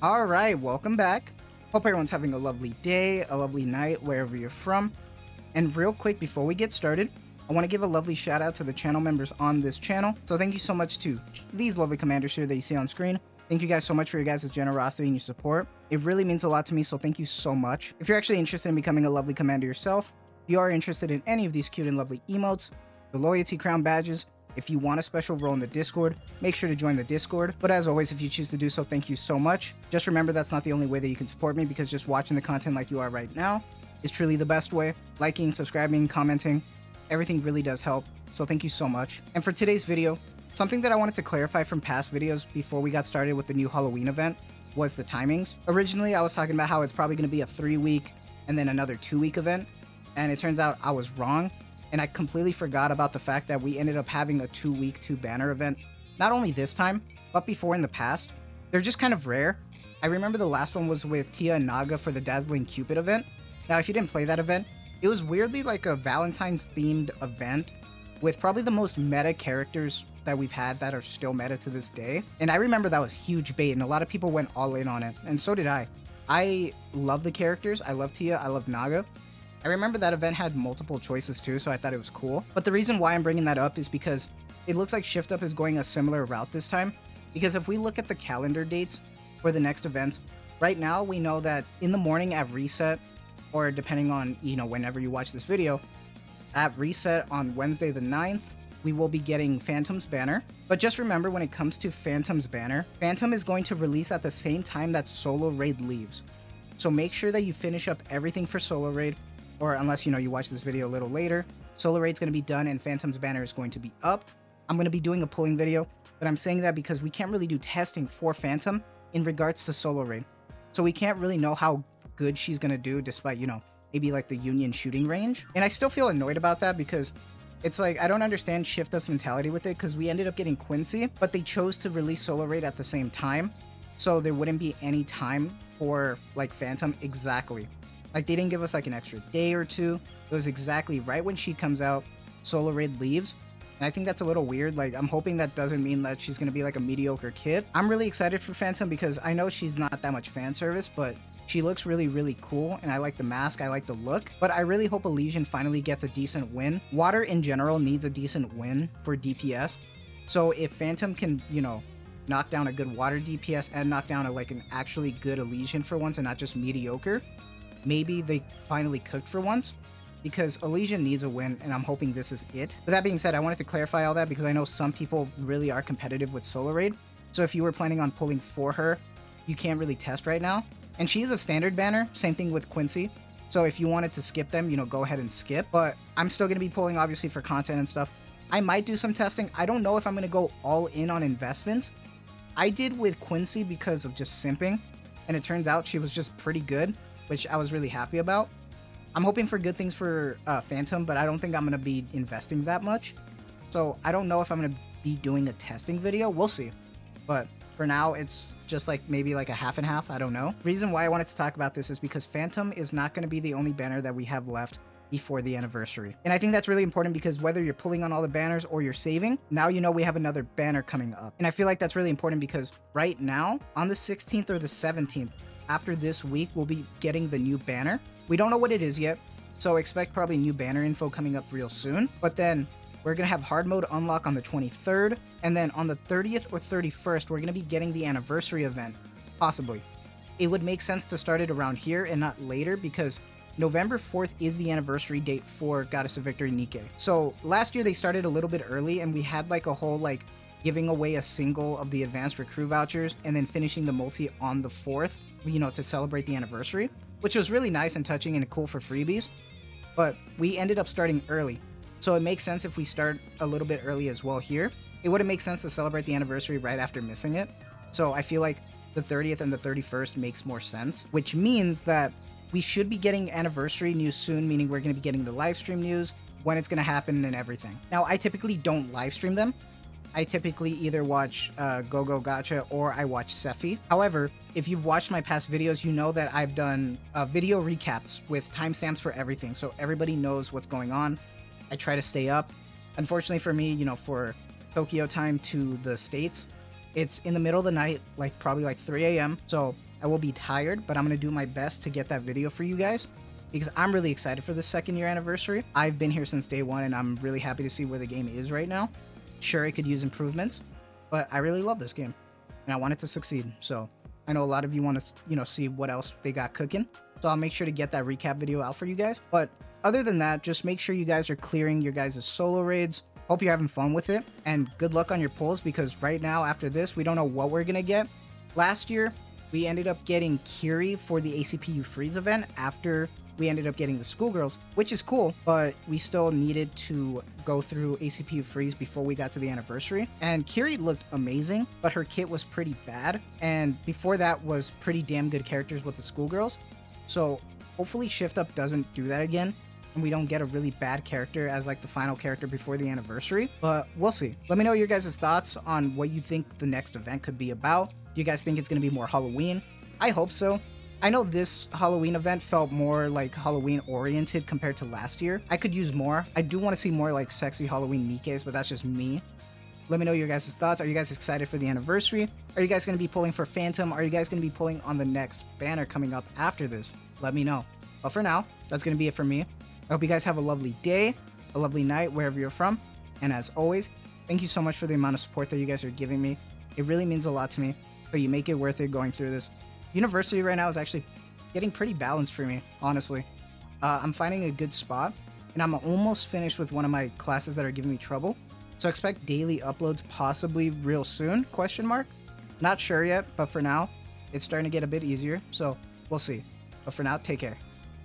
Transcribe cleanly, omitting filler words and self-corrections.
All right, welcome back. Hope everyone's having a lovely day, a lovely night, wherever you're from. And real quick, before we get started, I want to give a lovely shout out to the channel members on this channel. So thank you so much to these lovely commanders here that you see on screen. Thank you guys so much for your guys' generosity and your support. It really means a lot to me, so thank you so much. If you're actually interested in becoming a lovely commander yourself, if you are interested in any of these cute and lovely emotes, the loyalty crown badges, if you want a special role in the Discord, make sure to join the Discord. But as always, if you choose to do so, thank you so much. Just remember that's not the only way that you can support me, because just watching the content like you are right now is truly the best way. Liking, subscribing, commenting, everything really does help. So thank you so much. And for today's video, something that I wanted to clarify from past videos before we got started with the new Halloween event was the timings. Originally, I was talking about how it's probably going to be a 3-week and then another 2-week event. And it turns out I was wrong. And I completely forgot about the fact that we ended up having a 2-week 2-banner event. Not only this time, but before in the past. They're just kind of rare. I remember the last one was with Tia and Naga for the Dazzling Cupid event. Now, if you didn't play that event, it was weirdly like a Valentine's themed event with probably the most meta characters that we've had that are still meta to this day. And I remember that was huge bait and a lot of people went all in on it. And so did I. I love the characters. I love Tia. I love Naga. I remember that event had multiple choices too, so I thought it was cool. But the reason why I'm bringing that up is because it looks like Shift Up is going a similar route this time. Because if we look at the calendar dates for the next events, right now we know that in the morning at reset, or depending on, whenever you watch this video, at reset on Wednesday the 9th, we will be getting Phantom's banner. But just remember, when it comes to Phantom's banner, Phantom is going to release at the same time that Solo Raid leaves. So make sure that you finish up everything for Solo Raid, or unless, you watch this video a little later, Solo Raid's going to be done and Phantom's banner is going to be up. I'm going to be doing a pulling video, but I'm saying that because we can't really do testing for Phantom in regards to Solo Raid. So we can't really know how good she's going to do despite, maybe like the Union shooting range. And I still feel annoyed about that because it's like, I don't understand Shift Up's mentality with it, because we ended up getting Quincy, but they chose to release Solo Raid at the same time. So there wouldn't be any time for like Phantom exactly. Like, they didn't give us like an extra day or two. It was exactly right when she comes out, Solo Raid leaves. And I think that's a little weird. Like, I'm hoping that doesn't mean that she's going to be like a mediocre kid. I'm really excited for Phantom because I know she's not that much fan service, but she looks really, really cool. And I like the mask. I like the look. But I really hope Elysian finally gets a decent win. Water in general needs a decent win for DPS. So if Phantom can, knock down a good water DPS and knock down like an actually good Elysian for once and not just mediocre, maybe they finally cooked for once, because Elysian needs a win, and I'm hoping this is it. With that being said, I wanted to clarify all that because I know some people really are competitive with Solo Raid. So if you were planning on pulling for her, you can't really test right now. And she is a standard banner, same thing with Quincy. So if you wanted to skip them, go ahead and skip. But I'm still going to be pulling, obviously, for content and stuff. I might do some testing. I don't know if I'm going to go all in on investments. I did with Quincy because of just simping, and it turns out she was just pretty good, which I was really happy about. I'm hoping for good things for Phantom, but I don't think I'm going to be investing that much. So I don't know if I'm going to be doing a testing video. We'll see. But for now, it's just like maybe like a half and half. I don't know. The reason why I wanted to talk about this is because Phantom is not going to be the only banner that we have left before the anniversary. And I think that's really important because whether you're pulling on all the banners or you're saving, now we have another banner coming up. And I feel like that's really important because right now, on the 16th or the 17th, after this week, we'll be getting the new banner. We don't know what it is yet, so expect probably new banner info coming up real soon. But then we're going to have hard mode unlock on the 23rd, and then on the 30th or 31st, we're going to be getting the anniversary event, possibly. It would make sense to start it around here and not later because November 4th is the anniversary date for Goddess of Victory Nikke. So last year they started a little bit early and we had like a whole giving away a single of the advanced recruit vouchers and then finishing the multi on the 4th, to celebrate the anniversary, which was really nice and touching and cool for freebies. But we ended up starting early. So it makes sense if we start a little bit early as well here. It wouldn't make sense to celebrate the anniversary right after missing it. So I feel like the 30th and the 31st makes more sense, which means that we should be getting anniversary news soon, meaning we're going to be getting the live stream news, when it's going to happen and everything. Now, I typically don't live stream them. I typically either watch GoGo Gacha or I watch Sephi. However, if you've watched my past videos, you know that I've done video recaps with timestamps for everything, so everybody knows what's going on. I try to stay up. Unfortunately for me, for Tokyo time to the States, it's in the middle of the night, probably 3 a.m. So I will be tired, but I'm going to do my best to get that video for you guys because I'm really excited for the 2nd year anniversary. I've been here since day 1 and I'm really happy to see where the game is right now. Sure, it could use improvements, but I really love this game and I want it to succeed. So I know a lot of you want to, see what else they got cooking. So I'll make sure to get that recap video out for you guys. But other than that, just make sure you guys are clearing your guys' solo raids. Hope you're having fun with it and good luck on your pulls because right now after this, we don't know what we're going to get. Last year, we ended up getting Kiri for the ACPU Freeze event after we ended up getting the Schoolgirls, which is cool, but we still needed to go through ACPU Freeze before we got to the anniversary. And Kiri looked amazing, but her kit was pretty bad. And before that was pretty damn good characters with the Schoolgirls. So hopefully Shift Up doesn't do that again and we don't get a really bad character as like the final character before the anniversary, but we'll see. Let me know your guys' thoughts on what you think the next event could be about. Do you guys think it's going to be more Halloween? I hope so. I know this Halloween event felt more like Halloween oriented compared to last year. I could use more. I do want to see more like sexy Halloween Nikkes, but that's just me. Let me know your guys' thoughts. Are you guys excited for the anniversary? Are you guys going to be pulling for Phantom? Are you guys going to be pulling on the next banner coming up after this? Let me know. But for now, that's going to be it for me. I hope you guys have a lovely day, a lovely night, wherever you're from. And as always, thank you so much for the amount of support that you guys are giving me. It really means a lot to me, but you make it worth it going through this. University right now is actually getting pretty balanced for me, honestly. I'm finding a good spot, and I'm almost finished with one of my classes that are giving me trouble. So expect daily uploads possibly real soon, ? Not sure yet, but for now, it's starting to get a bit easier, so we'll see. But for now, take care.